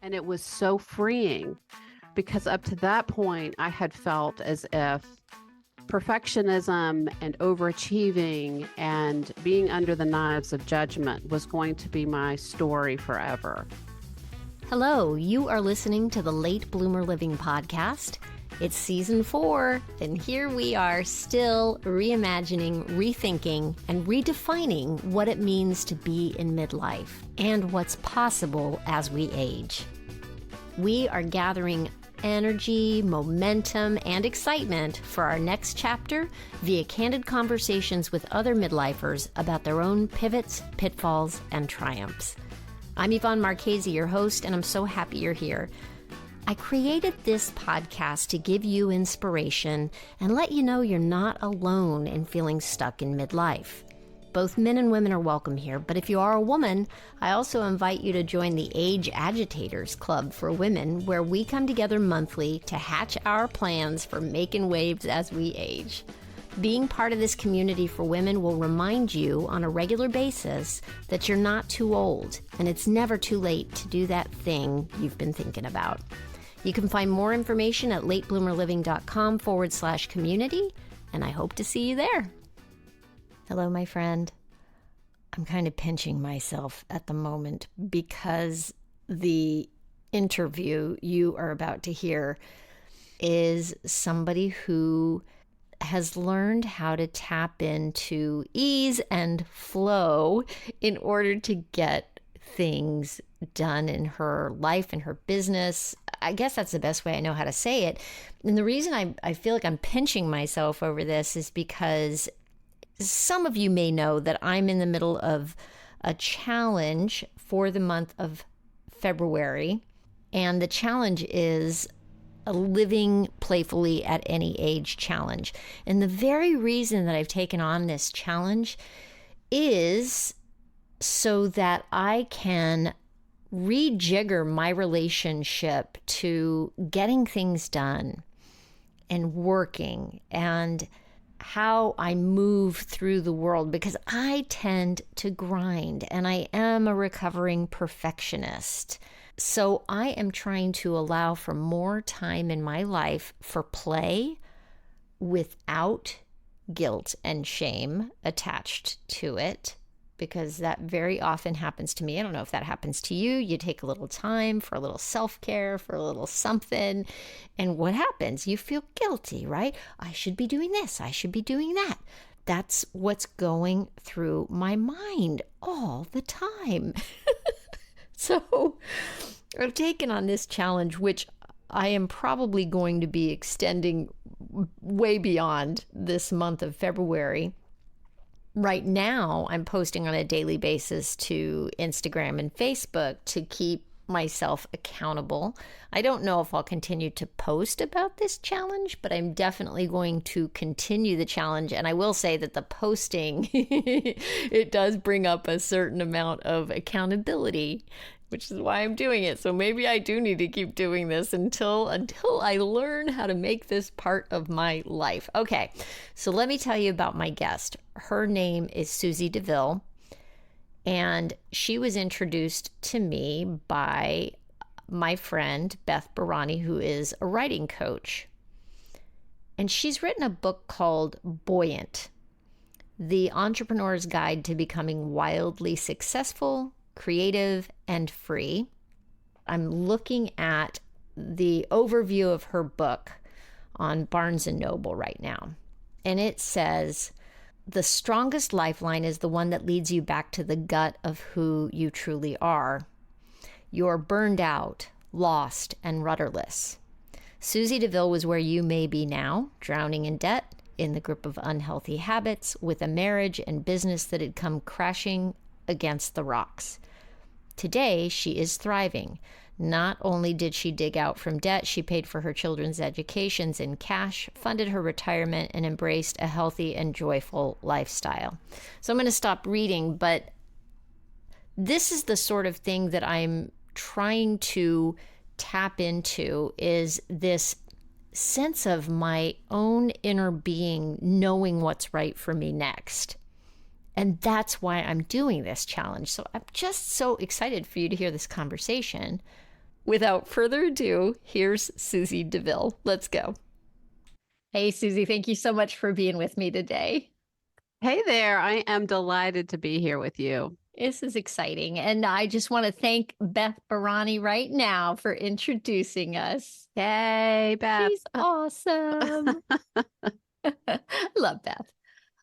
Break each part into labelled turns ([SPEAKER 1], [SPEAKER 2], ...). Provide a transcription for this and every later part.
[SPEAKER 1] And it was so freeing because up to that point, I had felt as if perfectionism and overachieving and being under the knives of judgment was going to be my story forever.
[SPEAKER 2] Hello, you are listening to the Late Bloomer Living podcast. It's season 4, and here we are still reimagining, rethinking, and redefining what it means to be in midlife and what's possible as we age. We are gathering energy, momentum, and excitement for our next chapter via candid conversations with other midlifers about their own pivots, pitfalls, and triumphs. I'm Yvonne Marchese, your host, and I'm so happy you're here. I created this podcast to give you inspiration and let you know you're not alone in feeling stuck in midlife. Both men and women are welcome here, but if you are a woman, I also invite you to join the Age Agitators Club for Women, where we come together monthly to hatch our plans for making waves as we age. Being part of this community for women will remind you on a regular basis that you're not too old, and it's never too late to do that thing you've been thinking about. You can find more information at latebloomerliving.com/community, and I hope to see you there. Hello, my friend. I'm kind of pinching myself at the moment because the interview you are about to hear is somebody who has learned how to tap into ease and flow in order to get things done in her life and her business. I guess that's the best way I know how to say it. And the reason I feel like I'm pinching myself over this is because some of you may know that I'm in the middle of a challenge for the month of February. And the challenge is a Living Playfully at Any Age challenge. And the very reason that I've taken on this challenge is so that I can rejigger my relationship to getting things done and working and how I move through the world, because I tend to grind and I am a recovering perfectionist. So I am trying to allow for more time in my life for play without guilt and shame attached to it, because that very often happens to me. I don't know if that happens to you. You take a little time for a little self-care, for a little something, and what happens? You feel guilty, right? I should be doing this. I should be doing that. That's what's going through my mind all the time. So I've taken on this challenge, which I am probably going to be extending way beyond this month of February. Right now, I'm posting on a daily basis to Instagram and Facebook to keep myself accountable. I don't know if I'll continue to post about this challenge, but I'm definitely going to continue the challenge. And I will say that the posting, it does bring up a certain amount of accountability, which is why I'm doing it. So maybe I do need to keep doing this until I learn how to make this part of my life. Okay, so let me tell you about my guest. Her name is Susie deVille, and she was introduced to me by my friend, Beth Barani, who is a writing coach. And she's written a book called Buoyant, The Entrepreneur's Guide to Becoming Wildly Successful, Creative, and Free. I'm looking at the overview of her book on Barnes & Noble right now. And it says, the strongest lifeline is the one that leads you back to the gut of who you truly are. You're burned out, lost, and rudderless. Susie deVille was where you may be now, drowning in debt, in the grip of unhealthy habits, with a marriage and business that had come crashing against the rocks. Today, she is thriving. Not only did she dig out from debt, she paid for her children's educations in cash, funded her retirement, and embraced a healthy and joyful lifestyle. So I'm going to stop reading, but this is the sort of thing that I'm trying to tap into, is this sense of my own inner being knowing what's right for me next. And that's why I'm doing this challenge. So I'm just so excited for you to hear this conversation. Without further ado, here's Susie deVille. Let's go. Hey, Susie, thank you so much for being with me today.
[SPEAKER 1] Hey there, I am delighted to be here with you.
[SPEAKER 2] This is exciting. And I just want to thank Beth Barani right now for introducing us.
[SPEAKER 1] Yay, Beth.
[SPEAKER 2] She's awesome. Love Beth.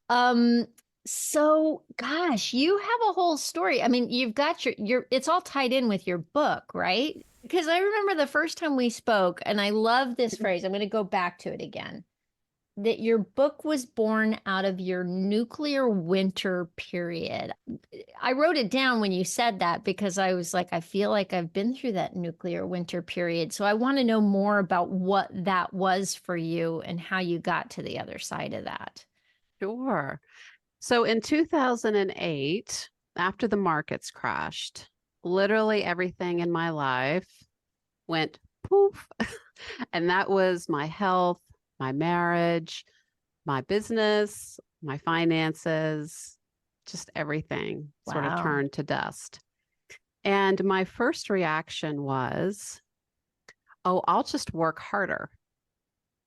[SPEAKER 2] Um, so gosh, you have a whole story. I mean, you've got your it's all tied in with your book, right? Because I remember the first time we spoke, and I love this phrase. I'm going to go back to it again. That your book was born out of your nuclear winter period. I wrote it down when you said that because I was like, I feel like I've been through that nuclear winter period. So I want to know more about what that was for you and how you got to the other side of that.
[SPEAKER 1] Sure. So in 2008, after the markets crashed, literally everything in my life went poof. And that was my health, my marriage, my business, my finances, just everything sort of
[SPEAKER 2] Wow.
[SPEAKER 1] turned to dust. And my first reaction was, oh, I'll just work harder,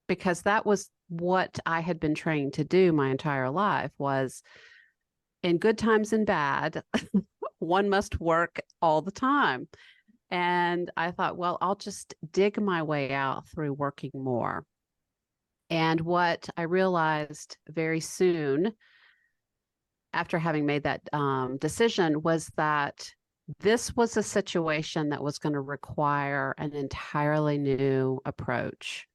[SPEAKER 1] because that was what I had been trained to do my entire life. Was in good times and bad, one must work all the time. And I thought, well, I'll just dig my way out through working more. And what I realized very soon after having made that decision was that this was a situation that was going to require an entirely new approach.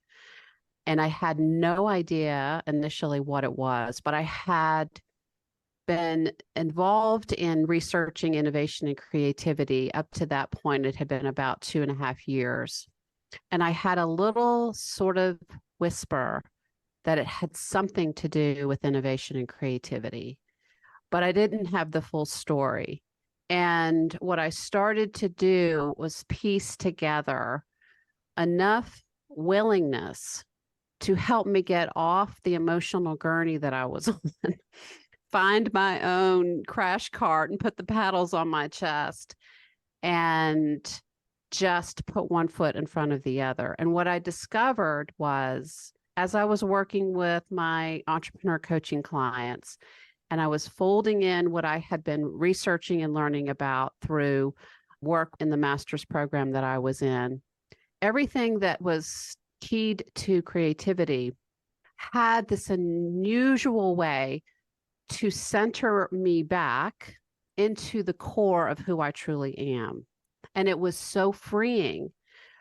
[SPEAKER 1] And I had no idea initially what it was, but I had been involved in researching innovation and creativity. Up to that point, it had been about 2.5 years. And I had a little sort of whisper that it had something to do with innovation and creativity, but I didn't have the full story. And what I started to do was piece together enough willingness to help me get off the emotional gurney that I was on, find my own crash cart and put the paddles on my chest, and just put one foot in front of the other. And what I discovered was, as I was working with my entrepreneur coaching clients, and I was folding in what I had been researching and learning about through work in the master's program that I was in, everything that was keyed to creativity had this unusual way to center me back into the core of who I truly am. And it was so freeing,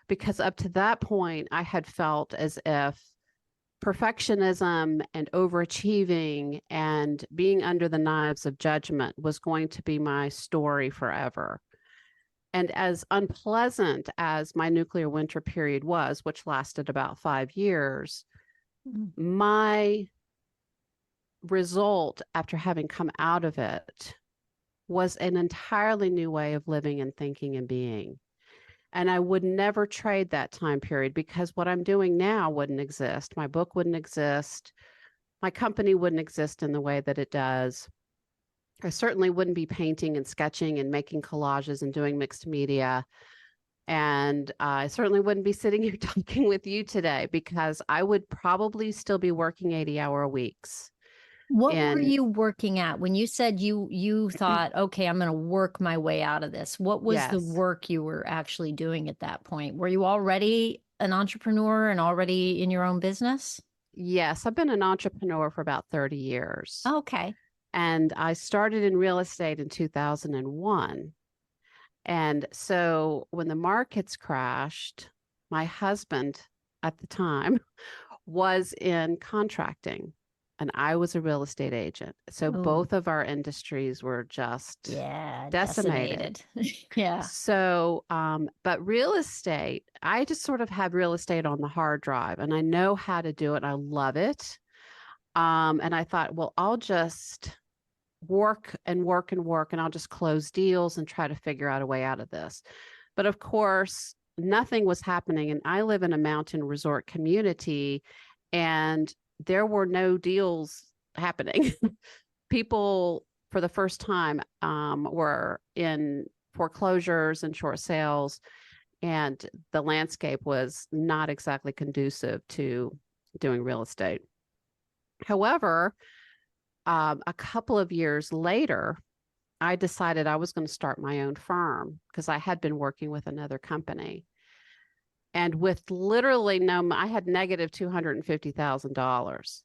[SPEAKER 1] because up to that point, I had felt as if perfectionism and overachieving and being under the knives of judgment was going to be my story forever. And as unpleasant as my nuclear winter period was, which lasted about 5 years, my result after having come out of it was an entirely new way of living and thinking and being. And I would never trade that time period, because what I'm doing now wouldn't exist. My book wouldn't exist. My company wouldn't exist in the way that it does. I certainly wouldn't be painting and sketching and making collages and doing mixed media. And I certainly wouldn't be sitting here talking with you today, because I would probably still be working 80-hour weeks.
[SPEAKER 2] What were
[SPEAKER 1] And
[SPEAKER 2] you working at when you said you thought, okay, I'm going to work my way out of this? What was the
[SPEAKER 1] yes,
[SPEAKER 2] work you were actually doing at that point? Were you already an entrepreneur and already in your own business?
[SPEAKER 1] yes, I've been an entrepreneur for about 30 years.
[SPEAKER 2] Okay.
[SPEAKER 1] And I started in real estate in 2001. And so when the markets crashed, my husband at the time was in contracting, and I was a real estate agent. So
[SPEAKER 2] Oh,
[SPEAKER 1] both of our industries were just
[SPEAKER 2] yeah,
[SPEAKER 1] decimated.
[SPEAKER 2] Yeah.
[SPEAKER 1] So, but real estate, I just sort of have real estate on the hard drive, and I know how to do it. I love it. And I thought, well, I'll just work and work and work, and I'll just close deals and try to figure out a way out of this. But of course, nothing was happening. And I live in a mountain resort community, and there were no deals happening. People, for the first time, were in foreclosures and short sales. and the landscape was not exactly conducive to doing real estate. However, a couple of years later, I decided I was going to start my own firm because I had been working with another company. And with literally no, I had negative $250,000.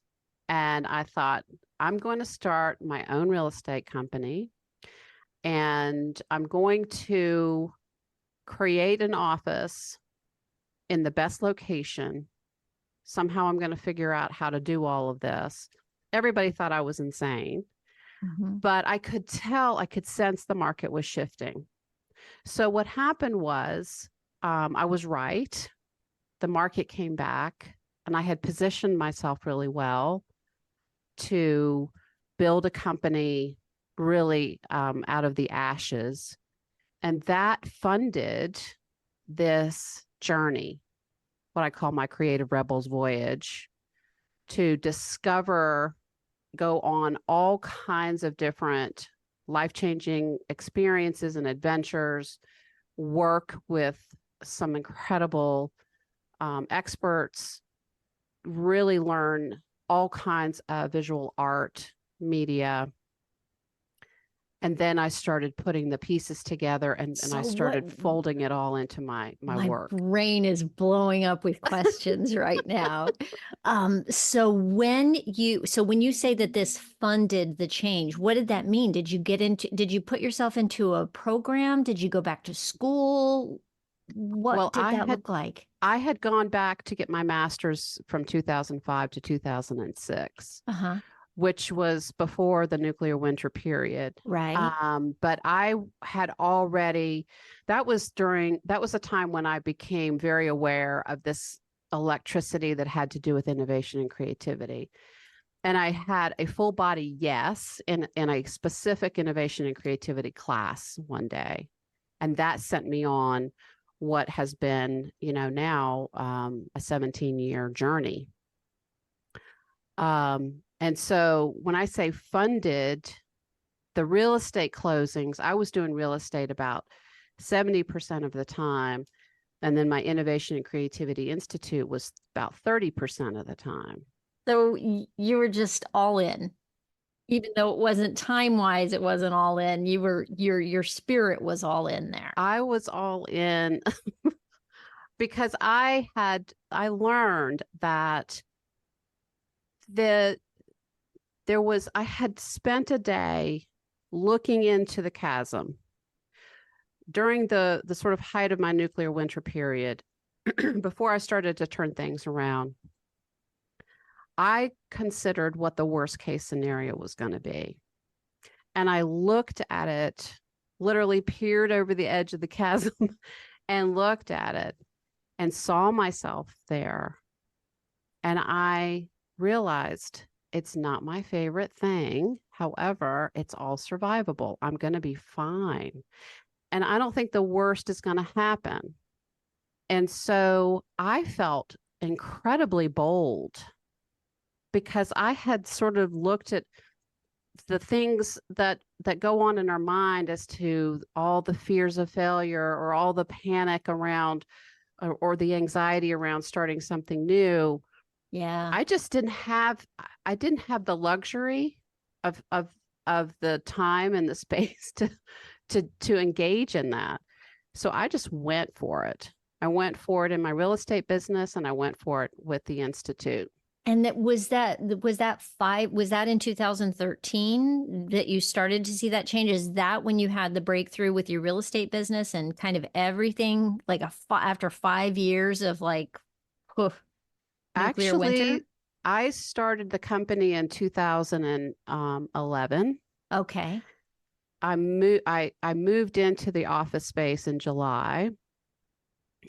[SPEAKER 1] And I thought, I'm going to start my own real estate company, and I'm going to create an office in the best location. Somehow I'm going to figure out how to do all of this. Everybody thought I was insane, but I could tell, I could sense the market was shifting. So what happened was, I was right. The market came back, and I had positioned myself really well to build a company really out of the ashes. And that funded this journey, what I call my Creative Rebels voyage, to discover, go on all kinds of different life-changing experiences and adventures, work with some incredible experts, really learn all kinds of visual art, media. And then I started putting the pieces together, and I started folding it all into my work.
[SPEAKER 2] My brain is blowing up with questions right now. So when you say that this funded the change, what did that mean? Did you put yourself into a program? Did you go back to school? What did that look like?
[SPEAKER 1] I had gone back to get my master's from 2005 to 2006. Which was before the nuclear winter period.
[SPEAKER 2] Right.
[SPEAKER 1] But I had already, that was a time when I became very aware of this electricity that had to do with innovation and creativity. And I had a full body yes in a specific innovation and creativity class one day. And that sent me on what has been, now a 17-year journey. And so when I say funded, the real estate closings, I was doing real estate about 70% of the time. And then my Innovation and Creativity Institute was about 30% of the time.
[SPEAKER 2] So you were just all in, even though it wasn't time-wise, it wasn't all in. Your spirit was all in there.
[SPEAKER 1] I was all in because I learned that I had spent a day looking into the chasm during the sort of height of my nuclear winter period, before I started to turn things around. I considered what the worst case scenario was going to be. And I looked at it, literally peered over the edge of the chasm and looked at it and saw myself there. And I realized, it's not my favorite thing. However, it's all survivable. I'm going to be fine. And I don't think the worst is going to happen. And so I felt incredibly bold because I had sort of looked at the things that go on in our mind as to all the fears of failure, or all the panic around, or the anxiety around starting something new.
[SPEAKER 2] Yeah.
[SPEAKER 1] I just didn't have the luxury of the time and the space to engage in that. So I just went for it. I went for it in my real estate business, and I went for it with the Institute.
[SPEAKER 2] And was that in 2013 that you started to see that change? Is that when you had the breakthrough with your real estate business and kind of everything, like after 5 years of like, poof, nuclear winter?
[SPEAKER 1] I started the company in 2011.
[SPEAKER 2] Okay.
[SPEAKER 1] I moved into the office space in July.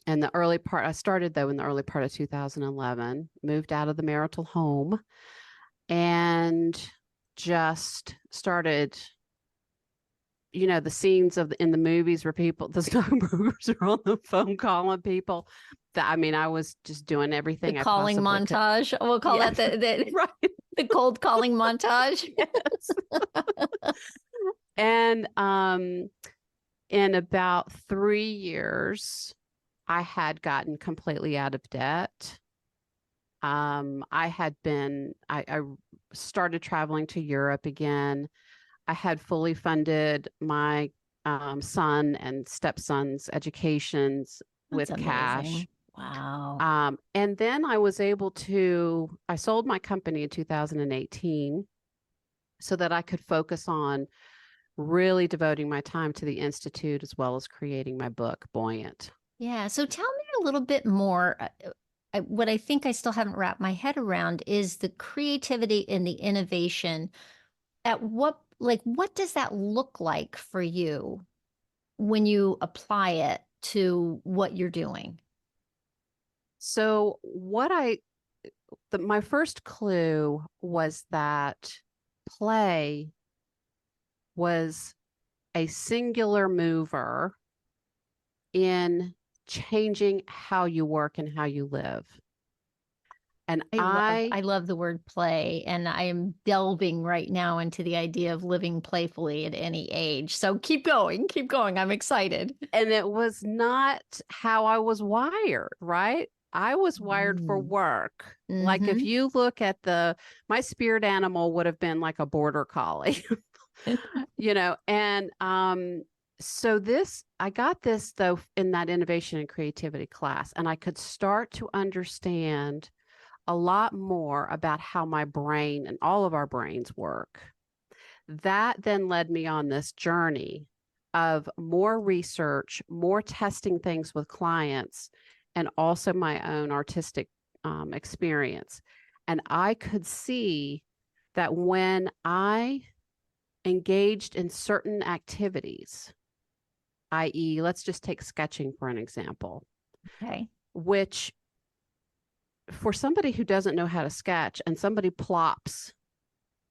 [SPEAKER 1] And I started though in the early part of 2011, moved out of the marital home, and just started, the scenes in the movies where the stockbrokers are on the phone calling people. I was just doing everything.
[SPEAKER 2] The calling montage. We'll call that the
[SPEAKER 1] right.
[SPEAKER 2] The cold calling montage.
[SPEAKER 1] Yes. And in about 3 years, I had gotten completely out of debt. I started traveling to Europe again. I had fully funded my son and stepson's educations
[SPEAKER 2] That's
[SPEAKER 1] with cash.
[SPEAKER 2] amazing. Wow.
[SPEAKER 1] And then I sold my company in 2018 so that I could focus on really devoting my time to the Institute as well as creating my book, Buoyant.
[SPEAKER 2] Yeah. So tell me a little bit more. What I think I still haven't wrapped my head around is the creativity and the innovation. What does that look like for you when you apply it to what you're doing?
[SPEAKER 1] So, my first clue was that play was a singular mover in changing how you work and how you live. And
[SPEAKER 2] I love the word play, and I am delving right now into the idea of living playfully at any age. So keep going. I'm excited.
[SPEAKER 1] and it was not how I was wired, right? I was wired for
[SPEAKER 2] Mm.
[SPEAKER 1] work. Like if
[SPEAKER 2] Mm-hmm.
[SPEAKER 1] you look at my spirit animal would have been like a border collie, and so I got this though in that innovation and creativity class, and I could start to understand a lot more about how my brain and all of our brains work. That then led me on this journey of more research, more testing things with clients, and also my own artistic experience. And I could see that when I engaged in certain activities, i.e., let's just take sketching for an example,
[SPEAKER 2] Okay.
[SPEAKER 1] which for somebody who doesn't know how to sketch and somebody plops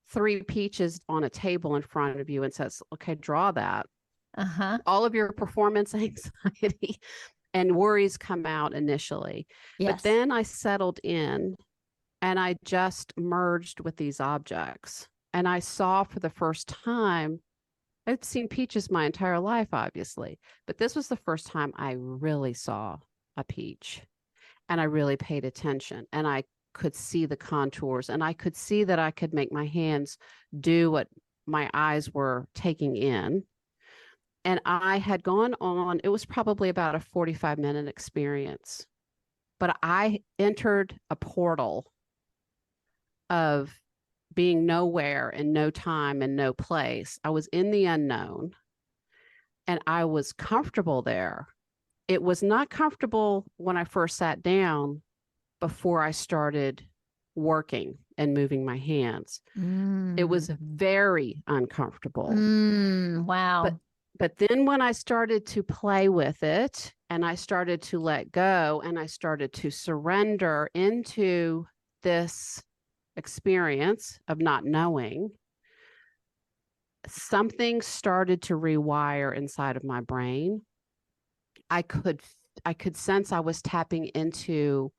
[SPEAKER 1] three peaches on a table in front of you and says, okay, draw that,
[SPEAKER 2] Uh-huh.
[SPEAKER 1] all of your performance anxiety and worries come out initially. But
[SPEAKER 2] Yes.
[SPEAKER 1] then I settled in and I just merged with these objects. And I saw for the first time, I'd seen peaches my entire life, obviously, but this was the first time I really saw a peach and I really paid attention and I could see the contours and I could see that I could make my hands do what my eyes were taking in. And I had gone on, it was probably about a 45-minute experience, but I entered a portal of being nowhere and no time and no place. I was in the unknown and I was comfortable there. It was not comfortable when I first sat down before I started working and moving my hands. It was
[SPEAKER 2] Mm.
[SPEAKER 1] very uncomfortable. But
[SPEAKER 2] Wow.
[SPEAKER 1] but then when I started to play with it and I started to let go and I started to surrender into this experience of not knowing, something started to rewire inside of my brain. I could I could sense I was tapping into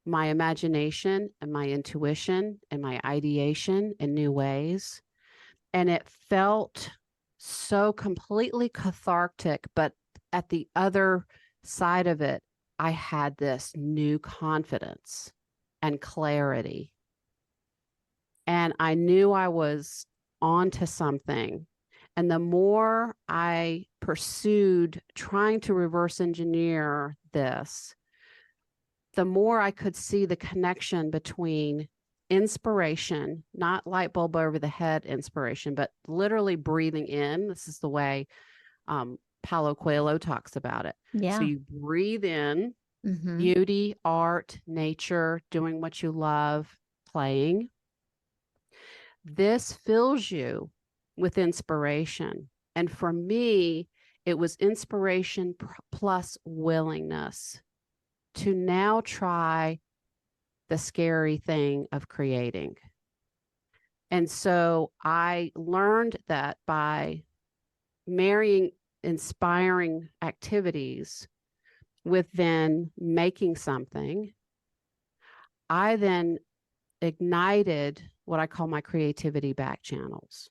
[SPEAKER 1] my imagination and my intuition and my ideation in new ways. And it felt so completely cathartic. But at the other side of it, I had this new confidence and clarity. And I knew I was onto something. And the more I pursued trying to reverse engineer this, the more I could see the connection between inspiration, not light bulb over the head inspiration, but literally breathing in. This is the way Paulo Coelho talks about it. So
[SPEAKER 2] Yeah.
[SPEAKER 1] you breathe in
[SPEAKER 2] Mm-hmm.
[SPEAKER 1] beauty, art, nature, doing what you love, playing. This fills you with inspiration. And for me, it was inspiration plus willingness to now try the scary thing of creating. And so I learned that by marrying inspiring activities with then making something, I then ignited what I call my creativity back channels.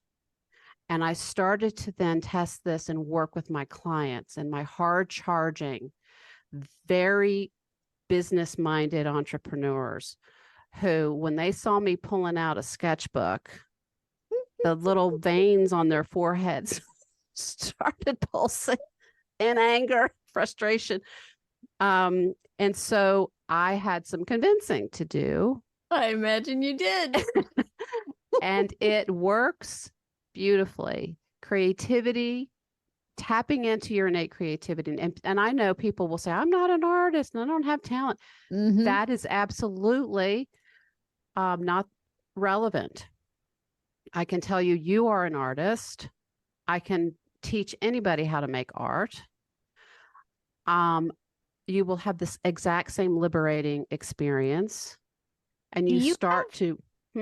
[SPEAKER 1] And I started to then test this and work with my clients and my hard charging very business minded entrepreneurs who, when they saw me pulling out a sketchbook, the little veins on their foreheads started pulsing in anger, frustration. And so I had some convincing to do.
[SPEAKER 2] I imagine you did.
[SPEAKER 1] And it works beautifully. Creativity, tapping into your innate creativity. And I know people will say, I'm not an artist and I don't have talent.
[SPEAKER 2] Mm-hmm.
[SPEAKER 1] That is absolutely not relevant. I can tell you, you are an artist. I can teach anybody how to make art. You will have this exact same liberating experience. And
[SPEAKER 2] Do
[SPEAKER 1] you
[SPEAKER 2] you
[SPEAKER 1] start
[SPEAKER 2] have,
[SPEAKER 1] to,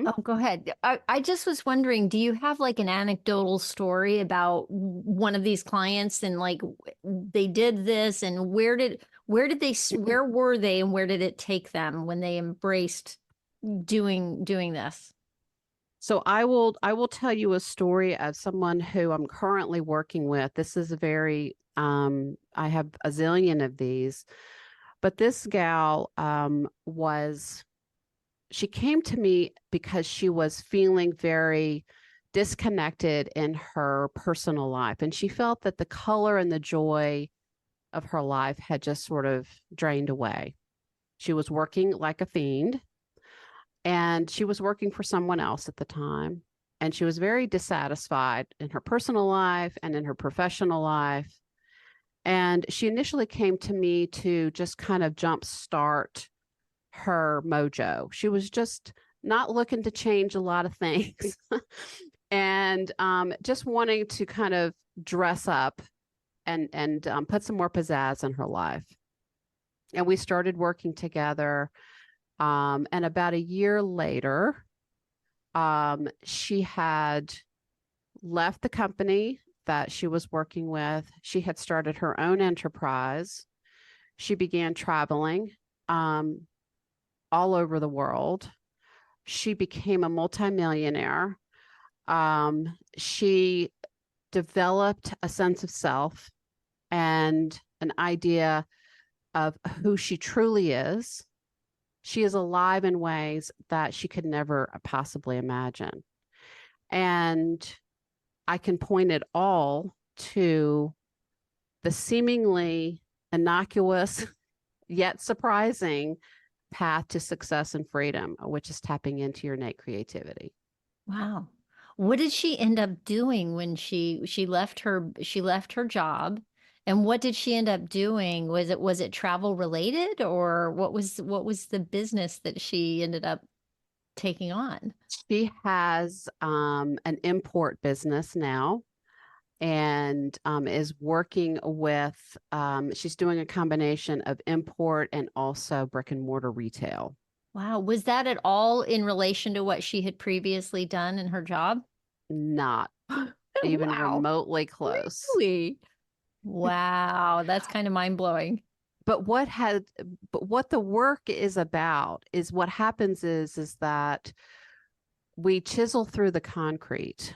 [SPEAKER 2] oh, go ahead. I just was wondering, do you have like an anecdotal story about one of these clients and like they did this and where were they and where did it take them when they embraced doing this?
[SPEAKER 1] So I will tell you a story of someone who I'm currently working with. This is a very I have a zillion of these, but this gal she came to me because she was feeling very disconnected in her personal life, and she felt that the color and the joy of her life had just sort of drained away. She was working like a fiend, and she was working for someone else at the time. And she was very dissatisfied in her personal life and in her professional life. And she initially came to me to just kind of jumpstart her mojo. She was just not looking to change a lot of things and just wanting to kind of dress up and put some more pizzazz in her life. And we started working together. And about a year later, she had left the company that she was working with. She had started her own enterprise. She began traveling all over the world. She became a multimillionaire. She developed a sense of self and an idea of who she truly is. She is alive in ways that she could never possibly imagine. And I can point it all to the seemingly innocuous yet surprising path to success and freedom, which is tapping into your innate creativity.
[SPEAKER 2] Wow. What did she end up doing when she left her job? And what did she end up doing? Was it travel related or what was the business that she ended up taking on?
[SPEAKER 1] She has an import business now and is working with, she's doing a combination of import and also brick and mortar retail.
[SPEAKER 2] Wow. Was that at all in relation to what she had previously done in her job?
[SPEAKER 1] Not even
[SPEAKER 2] Wow.
[SPEAKER 1] remotely close.
[SPEAKER 2] Really? Wow. That's kind of mind-blowing.
[SPEAKER 1] But what the work is about is what happens is that we chisel through the concrete,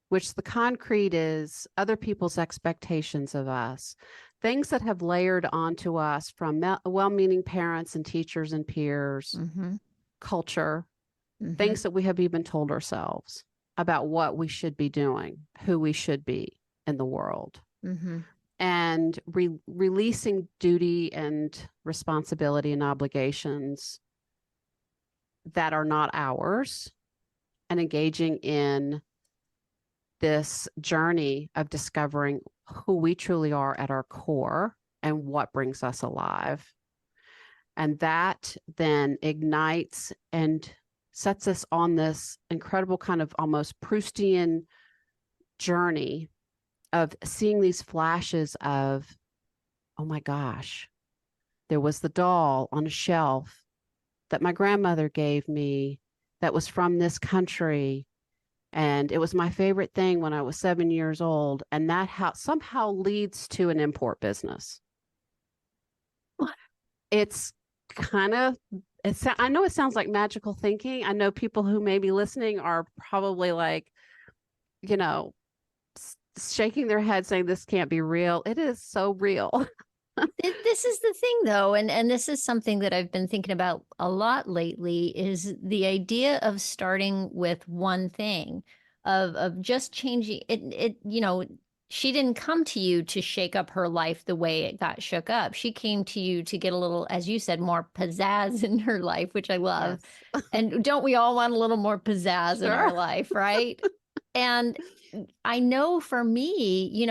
[SPEAKER 1] which the concrete is other people's expectations of us, things that have layered onto us from well-meaning parents and teachers and peers,
[SPEAKER 2] Mm-hmm.
[SPEAKER 1] culture,
[SPEAKER 2] Mm-hmm.
[SPEAKER 1] things that we have even told ourselves about what we should be doing, who we should be in the world.
[SPEAKER 2] Mm-hmm.
[SPEAKER 1] And releasing duty and responsibility and obligations that are not ours and engaging in this journey of discovering who we truly are at our core and what brings us alive. And that then ignites and sets us on this incredible kind of almost Proustian journey of seeing these flashes of, oh my gosh, there was the doll on a shelf that my grandmother gave me that was from this country. And it was my favorite thing when I was 7 years old. And that somehow leads to an import business. It's kind of, I know it sounds like magical thinking. I know people who may be listening are probably like, you know, shaking their head saying this can't be real. It is so real.
[SPEAKER 2] This is the thing though, and this is something that I've been thinking about a lot lately, is the idea of starting with one thing, of just changing it. She didn't come to you to shake up her life the way it got shook up. She came to you to get a little, as you said, more pizzazz in her life, which I love.
[SPEAKER 1] Yes.
[SPEAKER 2] And don't we all want a little more pizzazz in our
[SPEAKER 1] Sure.
[SPEAKER 2] life, right? And I know for me,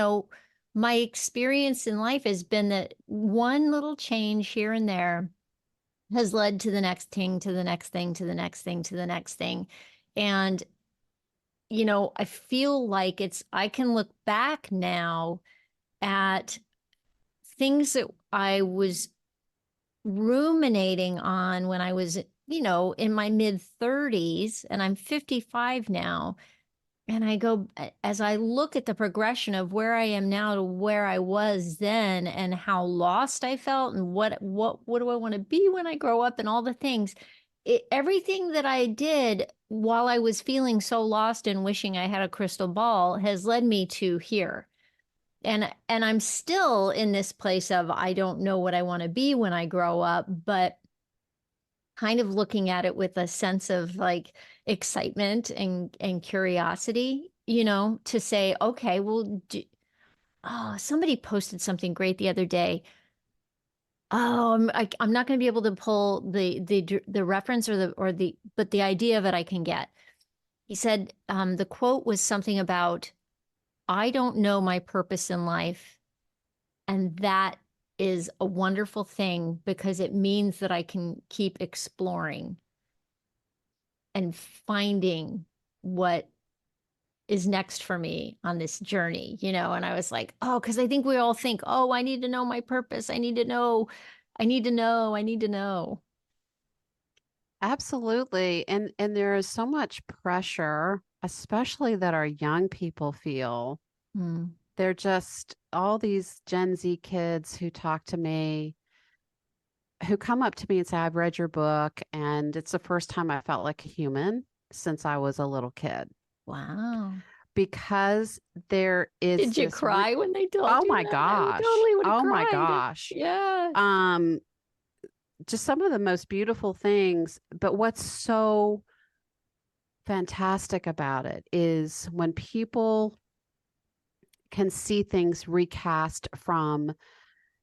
[SPEAKER 2] my experience in life has been that one little change here and there has led to the next thing, to the next thing, to the next thing, to the next thing. And, I feel like I can look back now at things that I was ruminating on when I was, in my mid 30s, and I'm 55 now. And I go, as I look at the progression of where I am now to where I was then, and how lost I felt, and what do I want to be when I grow up, and all the things, everything that I did while I was feeling so lost and wishing I had a crystal ball has led me to here. And I'm still in this place of I don't know what I want to be when I grow up, but kind of looking at it with a sense of like excitement and curiosity, to say, okay, well, somebody posted something great the other day. Oh, I'm not going to be able to pull the reference but the idea of it I can get. He said, the quote was something about, I don't know my purpose in life, and that is a wonderful thing because it means that I can keep exploring and finding what is next for me on this journey, And I was like, oh, because I think we all think, oh, I need to know my purpose. I need to know, I need to know, I need to know.
[SPEAKER 1] Absolutely. And there is so much pressure, especially that our young people feel.
[SPEAKER 2] Mm,
[SPEAKER 1] They're just all these Gen Z kids who talk to me, who come up to me and say, I've read your book, and it's the first time I felt like a human since I was a little kid.
[SPEAKER 2] wow.
[SPEAKER 1] Because there is
[SPEAKER 2] Did you
[SPEAKER 1] this
[SPEAKER 2] cry when they told
[SPEAKER 1] oh
[SPEAKER 2] you
[SPEAKER 1] my
[SPEAKER 2] that? I
[SPEAKER 1] gosh.
[SPEAKER 2] totally would have
[SPEAKER 1] Oh my
[SPEAKER 2] cried.
[SPEAKER 1] gosh.
[SPEAKER 2] Yeah.
[SPEAKER 1] Um, just some of the most beautiful things. But what's so fantastic about it is when people can see things recast from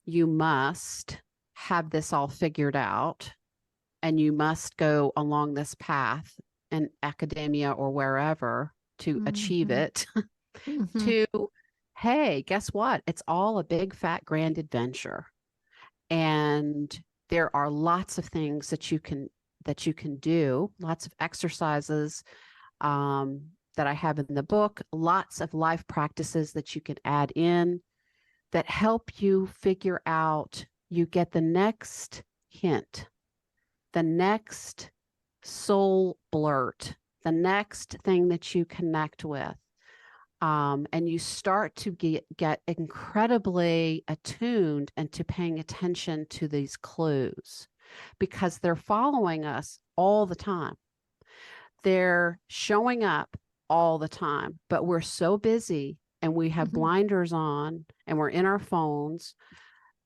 [SPEAKER 1] you must have this all figured out and you must go along this path in academia or wherever to achieve
[SPEAKER 2] Mm-hmm.
[SPEAKER 1] it
[SPEAKER 2] Mm-hmm.
[SPEAKER 1] to, hey, guess what? It's all a big, fat, grand adventure. And there are lots of things that you can do, lots of exercises that I have in the book, lots of life practices that you can add in that help you figure out, you get the next hint, the next soul blurt, the next thing that you connect with. And you start to get incredibly attuned and to paying attention to these clues because they're following us all the time. They're showing up all the time, but we're so busy and we have
[SPEAKER 2] Mm-hmm.
[SPEAKER 1] blinders on and we're in our phones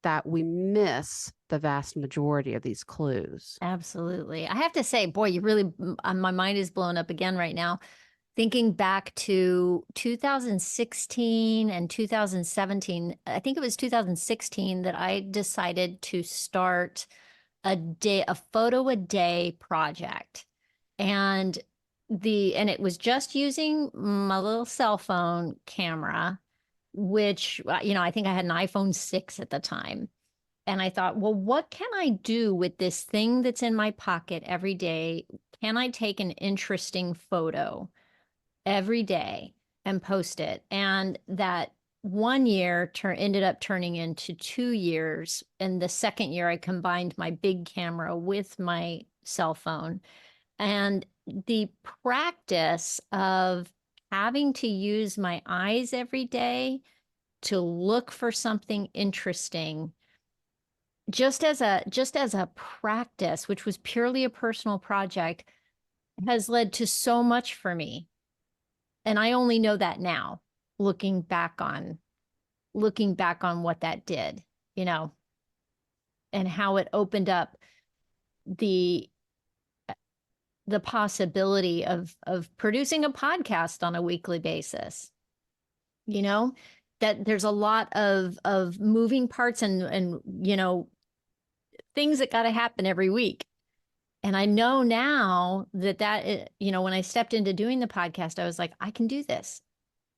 [SPEAKER 1] that we miss the vast majority of these clues.
[SPEAKER 2] Absolutely. I have to say, boy, you really, my mind is blown up again right now. Thinking back to 2016 and 2017, I think it was 2016 that I decided to start a photo a day project. And and it was just using my little cell phone camera, which, I think I had an iPhone 6 at the time. And I thought, well, what can I do with this thing that's in my pocket every day? Can I take an interesting photo every day and post it? And that one year ended up turning into 2 years. And the second year, I combined my big camera with my cell phone. And the practice of having to use my eyes every day to look for something interesting, just as a practice, which was purely a personal project, has led to so much for me. And I only know that now, looking back on what that did, you know. and how it opened up the possibility of producing a podcast on a weekly basis. You know, that there's a lot of moving parts and things that got to happen every week. And I know now that when I stepped into doing the podcast, I was like, I can do this.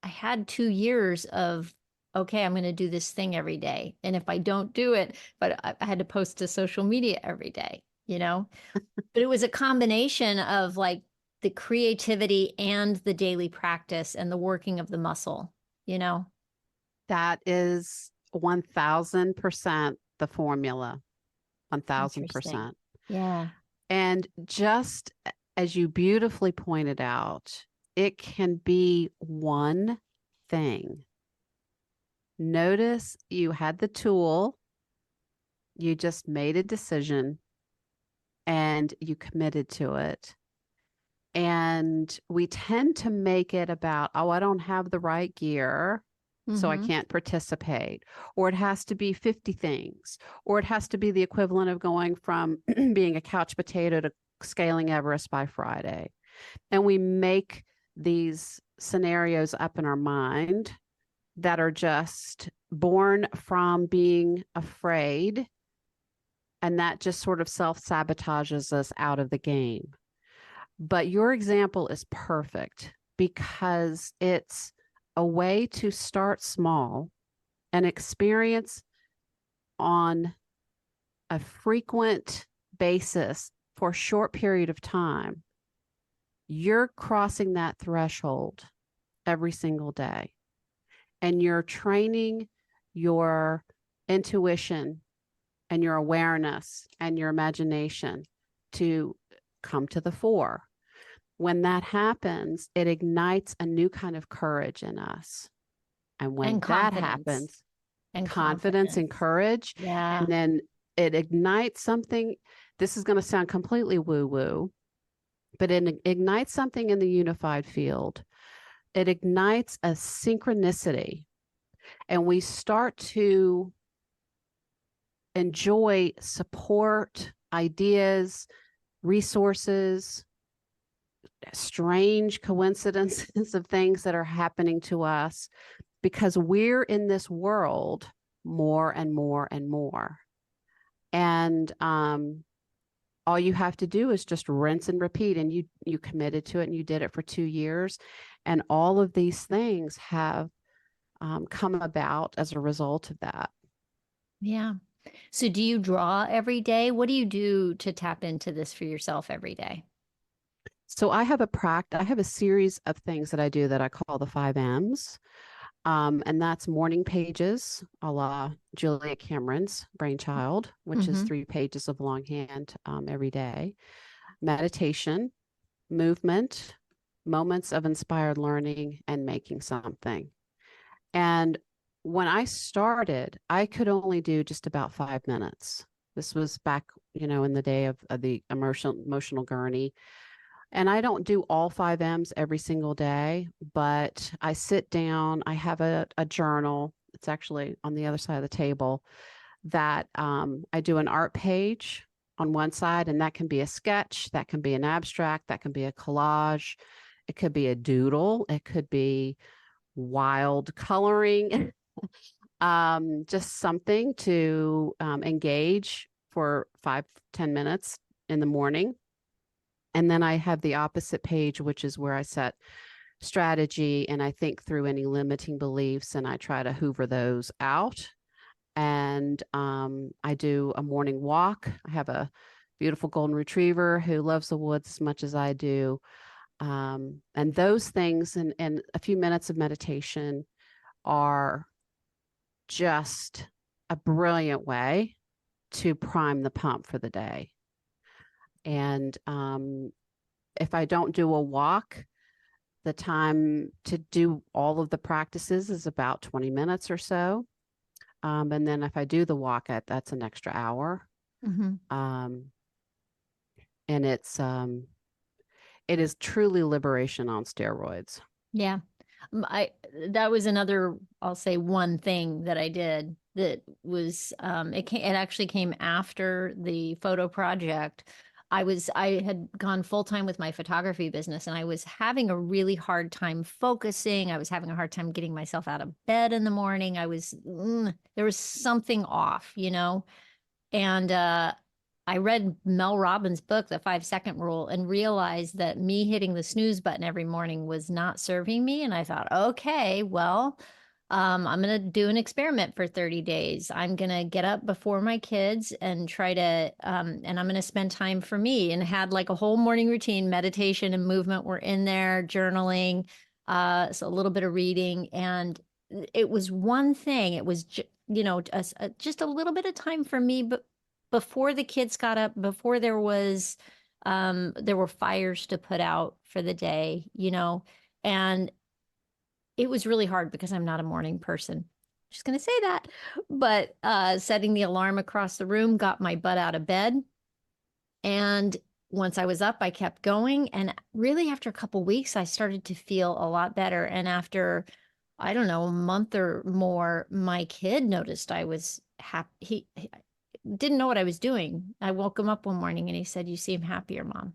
[SPEAKER 2] I had 2 years of, okay, I'm going to do this thing every day. And if I don't do it, but I had to post to social media every day, but it was a combination of like the creativity and the daily practice and the working of the muscle, you know?
[SPEAKER 1] That is 1000% the formula.
[SPEAKER 2] Interesting.
[SPEAKER 1] 1000%.
[SPEAKER 2] Yeah.
[SPEAKER 1] And just as you beautifully pointed out, it can be one thing. Notice you had the tool, you just made a decision, and you committed to it. And we tend to make it about, oh, I don't have the right gear, so I can't participate. Or it has to be 50 things. Or it has to be the equivalent of going from being a couch potato to scaling Everest by Friday. And we make these scenarios up in our mind that are just born from being afraid. And that just sort of self-sabotages us out of the game. But your example is perfect because it's a way to start small and experience on a frequent basis for a short period of time. You're crossing that threshold every single day, and you're training your intuition and your awareness and your imagination to come to the fore. When that happens, it ignites a new kind of courage in us. And when that happens, confidence and courage,
[SPEAKER 2] Yeah.
[SPEAKER 1] and then it ignites something. This is going to sound completely woo-woo, but it ignites something in the unified field. It ignites a synchronicity, and we start to enjoy support, ideas, resources, strange coincidences of things that are happening to us because we're in this world more and more and more. And all you have to do is just rinse and repeat. And you committed to it and you did it for 2 years. And all of these things have come about as a result of that.
[SPEAKER 2] Yeah. So do you draw every day? What do you do to tap into this for yourself every day?
[SPEAKER 1] So I have a series of things that I do that I call the 5 M's. And that's morning pages, a la Julia Cameron's brainchild, which is 3 pages of longhand every day. Meditation, movement, moments of inspired learning, and making something. And when I started, I could only do just about 5 minutes. This was back, in the day of the emotional gurney. And I don't do all 5 M's every single day, but I sit down, I have a journal. It's actually on the other side of the table that I do an art page on one side, and that can be a sketch, that can be an abstract, that can be a collage, it could be a doodle, it could be wild coloring, just something to engage for 5-10 minutes in the morning. And then I have the opposite page, which is where I set strategy and I think through any limiting beliefs and I try to hoover those out. And I do a morning walk. I have a beautiful golden retriever who loves the woods as much as I do. And those things and a few minutes of meditation are just a brilliant way to prime the pump for the day. And if I don't do a walk, the time to do all of the practices is about 20 minutes or so. And then if I do the walk, that's an extra hour. And it is truly liberation on steroids.
[SPEAKER 2] Yeah. That was another, I'll say one thing that I did that was it actually came after the photo project. I had gone full time with my photography business, and I was having a really hard time focusing. I was having a hard time getting myself out of bed in the morning. There was something off, and I read Mel Robbins' book, The 5 Second Rule, and realized that me hitting the snooze button every morning was not serving me. And I thought, okay, well, I'm going to do an experiment for 30 days. I'm going to get up before my kids and try to, and I'm going to spend time for me, and had like a whole morning routine. Meditation and movement were in there, journaling, so a little bit of reading. And it was one thing. It was, just a little bit of time for me, but before the kids got up, before there were fires to put out for the day, and it was really hard because I'm not a morning person. Just going to say that. But setting the alarm across the room got my butt out of bed. And once I was up, I kept going. And really, after a couple weeks, I started to feel a lot better. And after, I don't know, a month or more, my kid noticed I was happy. He didn't know what I was doing. I woke him up one morning and he said, "You seem happier, Mom."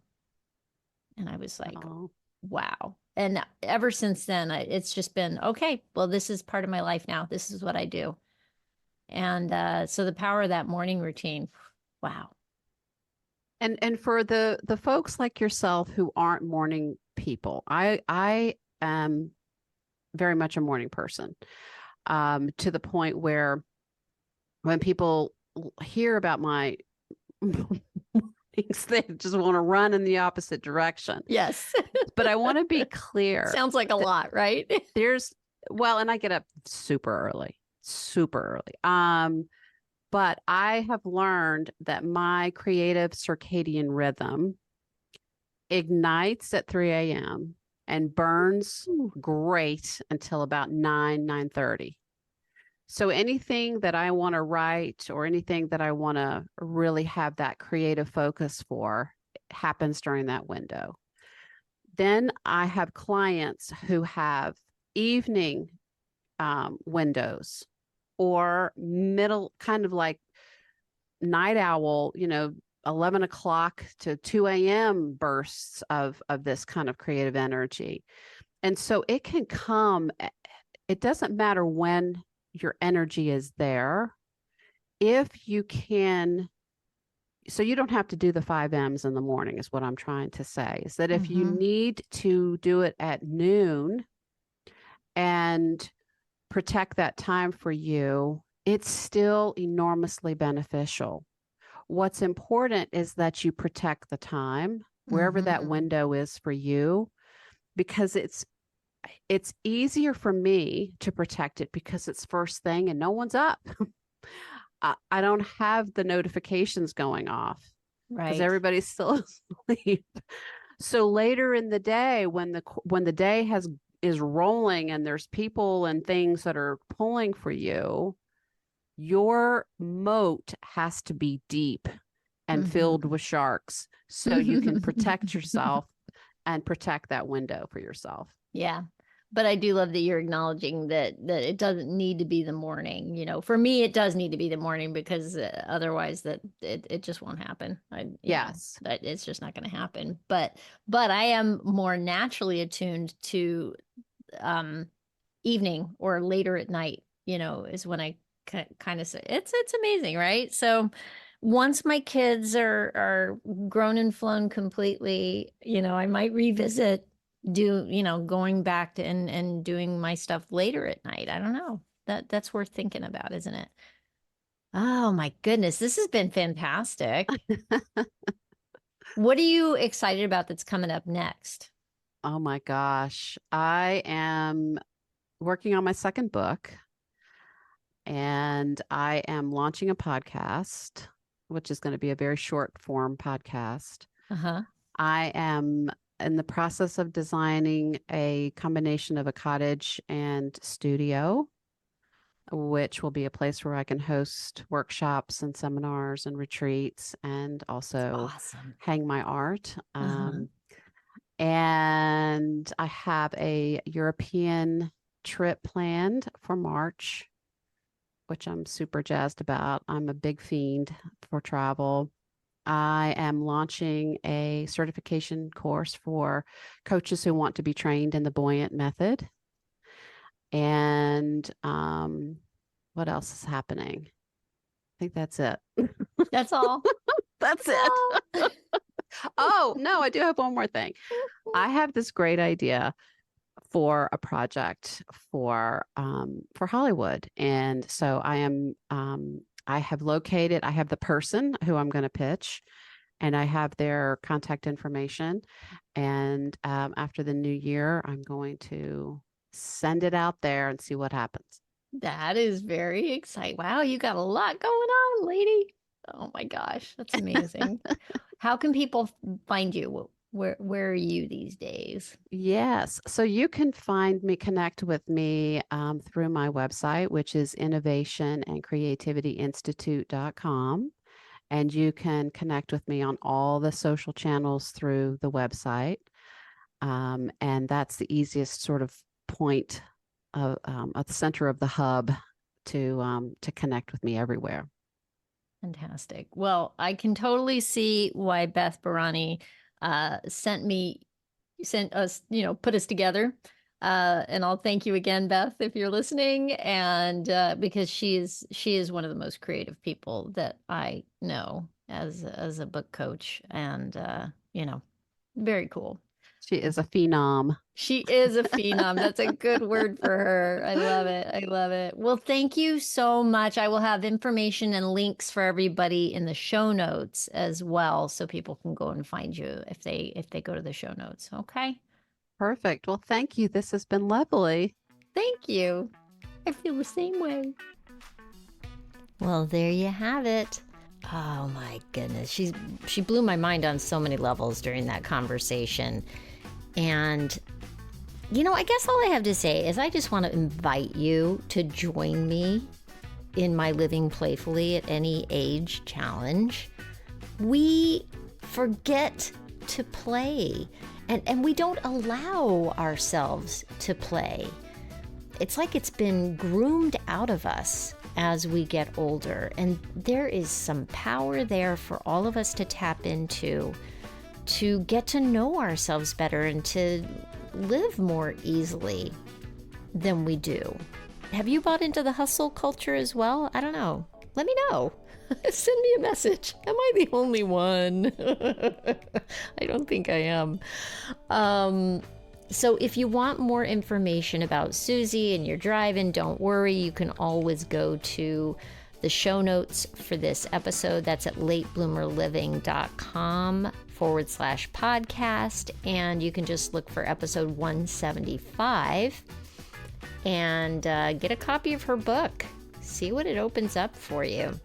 [SPEAKER 2] And I was like,
[SPEAKER 1] Oh.
[SPEAKER 2] wow. And ever since then, it's just been, okay, well, this is part of my life now. This is what I do. And so the power of that morning routine, wow.
[SPEAKER 1] And for the folks like yourself who aren't morning people, I am very much a morning person, to the point where when people hear about my mornings, they just want to run in the opposite direction.
[SPEAKER 2] Yes.
[SPEAKER 1] But I want to be clear.
[SPEAKER 2] Sounds like a lot, right?
[SPEAKER 1] And I get up super early, super early. But I have learned that my creative circadian rhythm ignites at 3 a.m. and burns great until about 9:30. So anything that I want to write or anything that I want to really have that creative focus for happens during that window. Then I have clients who have evening windows or middle, kind of like night owl, 11 o'clock to 2 a.m. bursts of this kind of creative energy. And so it can come, it doesn't matter when your energy is there. If you can, so you don't have to do the 5 M's in the morning, is what I'm trying to say, is that if you need to do it at noon and protect that time for you, it's still enormously beneficial. What's important is that you protect the time wherever that window is for you, because it's easier for me to protect it because it's first thing and no one's up. I don't have the notifications going off because everybody's still asleep. So later in the day, when the day is rolling and there's people and things that are pulling for you, your moat has to be deep and filled with sharks so you can protect yourself and protect that window for yourself.
[SPEAKER 2] Yeah. But I do love that you're acknowledging that it doesn't need to be the morning. For me, it does need to be the morning because otherwise that it just won't happen.
[SPEAKER 1] Yes.
[SPEAKER 2] That it's just not going to happen. But I am more naturally attuned to evening or later at night, is when I kind of say it's amazing, right? So once my kids are grown and flown completely, I might revisit going back to and doing my stuff later at night. I don't know. That's worth thinking about, isn't it? Oh my goodness, this has been fantastic. What are you excited about that's coming up next?
[SPEAKER 1] Oh my gosh. I am working on my second book and I am launching a podcast, which is going to be a very short form podcast. I am in the process of designing a combination of a cottage and studio, which will be a place where I can host workshops and seminars and retreats and also hang my art. And I have a European trip planned for March. which I'm super jazzed about. I'm a big fiend for travel. I am launching a certification course for coaches who want to be trained in the Buoyant method. And what else is happening? I think that's it.
[SPEAKER 2] That's all.
[SPEAKER 1] That's it.
[SPEAKER 2] all.
[SPEAKER 1] Oh, no, I do have one more thing. I have this great idea for a project for Hollywood. And so I have the person who I'm going to pitch, and I have their contact information. And after the new year, I'm going to send it out there and see what happens.
[SPEAKER 2] That is very exciting. Wow, you got a lot going on, lady. Oh my gosh, that's amazing. How can people find you? Where are you these days?
[SPEAKER 1] Yes. So you can connect with me through my website, which is innovationandcreativityinstitute.com. And you can connect with me on all the social channels through the website. And that's the easiest sort of point at the center of the hub to connect with me everywhere.
[SPEAKER 2] Fantastic. Well, I can totally see why Beth Barani sent us, put us together. And I'll thank you again, Beth, if you're listening. And because she is one of the most creative people that I know as a book coach, and very cool.
[SPEAKER 1] She is a phenom.
[SPEAKER 2] She is a phenom. That's a good word for her. I love it. I love it. Well, thank you so much. I will have information and links for everybody in the show notes as well, so people can go and find you if they go to the show notes. Okay.
[SPEAKER 1] Perfect. Well, thank you. This has been lovely.
[SPEAKER 2] Thank you. I feel the same way. Well, there you have it. Oh my goodness. She blew my mind on so many levels during that conversation. And, I guess all I have to say is I just want to invite you to join me in my Living Playfully at Any Age challenge. We forget to play, and we don't allow ourselves to play. It's like it's been groomed out of us as we get older, and there is some power there for all of us to tap into to get to know ourselves better and to live more easily than we do. Have you bought into the hustle culture as well? I don't know. Let me know. Send me a message. Am I the only one? I don't think I am. So if you want more information about Susie and your driving, don't worry. You can always go to the show notes for this episode. That's at latebloomerliving.com/podcast. And you can just look for episode 175 and get a copy of her book. See what it opens up for you.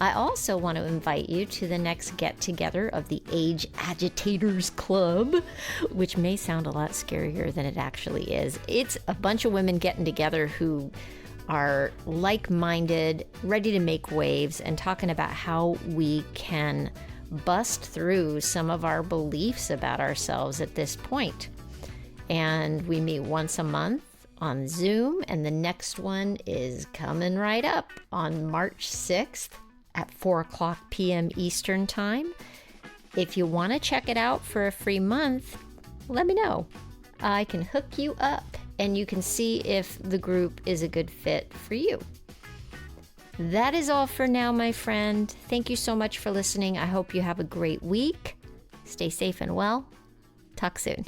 [SPEAKER 2] I also want to invite you to the next get-together of the Age Agitators Club, which may sound a lot scarier than it actually is. It's a bunch of women getting together who are like-minded, ready to make waves, and talking about how we can bust through some of our beliefs about ourselves at this point. And we meet once a month on Zoom, and the next one is coming right up on March 6th at 4:00 p.m. Eastern Time. If you want to check it out for a free month, let me know. I can hook you up, and you can see if the group is a good fit for you. That is all for now, my friend. Thank you so much for listening. I hope you have a great week. Stay safe and well. Talk soon.